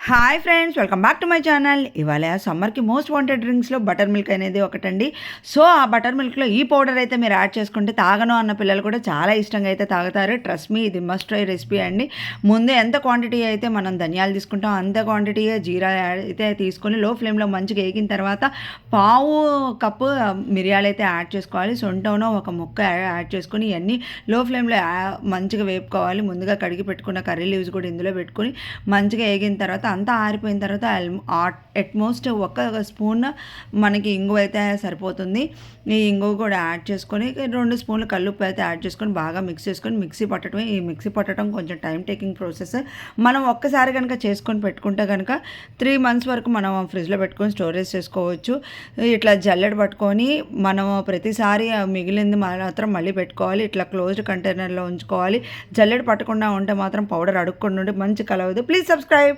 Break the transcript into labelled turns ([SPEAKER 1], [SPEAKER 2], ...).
[SPEAKER 1] Hi friends, welcome back to my channel. ఇవాళ సమ్మర్కి most wanted డ్రింక్స్లో butter milk అనేది ఒకటండి. సో ఆ బటర్ మిల్క్లో ఈ పౌడర్ అయితే మీరు యాడ్ చేసుకుంటే తాగను అన్న పిల్లలు కూడా చాలా ఇష్టంగా అయితే తాగుతారు. ట్రస్ట్ మీ, ఇది మస్ట్ ట్రై రెసిపీ అండి. ముందు ఎంత క్వాంటిటీ అయితే మనం ధనియాలు తీసుకుంటాం అంత క్వాంటిటీ జీరా అయితే తీసుకొని లో ఫ్లేమ్లో మంచిగా వేగిన తర్వాత పావు కప్పు మిరియాలు అయితే యాడ్ చేసుకోవాలి. సొంటనో ఒక ముక్క యాడ్ చేసుకొని ఇవన్నీ లో ఫ్లేమ్లో మంచిగా వేపుకోవాలి. ముందుగా కడిగి పెట్టుకున్న కర్రీ లీవ్స్ కూడా ఇందులో పెట్టుకొని మంచిగా వేగిన తర్వాత అంతా ఆరిపోయిన తర్వాత అట్మోస్ట్ ఒక స్పూన్ మనకి ఇంగువ అయితే సరిపోతుంది. ఈ ఇంగువ కూడా యాడ్ చేసుకొని 2 స్పూన్లు కల్లుప్పు అయితే యాడ్ చేసుకొని బాగా మిక్స్ చేసుకొని మిక్సీ పట్టడమే. ఈ మిక్సీ పట్టడం కొంచెం టైం టేకింగ్ ప్రాసెస్. మనం ఒక్కసారి కనుక చేసుకొని పెట్టుకుంటే కనుక 3 months వరకు మనం ఫ్రిడ్జ్లో పెట్టుకొని స్టోరేజ్ చేసుకోవచ్చు. ఇట్లా జల్లెడ పట్టుకొని మనం ప్రతిసారి మిగిలింది మాత్రం మళ్ళీ పెట్టుకోవాలి. ఇట్లా క్లోజ్డ్ కంటైనర్లో ఉంచుకోవాలి. జల్లెడ పట్టకుండా ఉంటే మాత్రం పౌడర్ అడుక్కుండా ఉండి మంచి కలవదు. Please subscribe.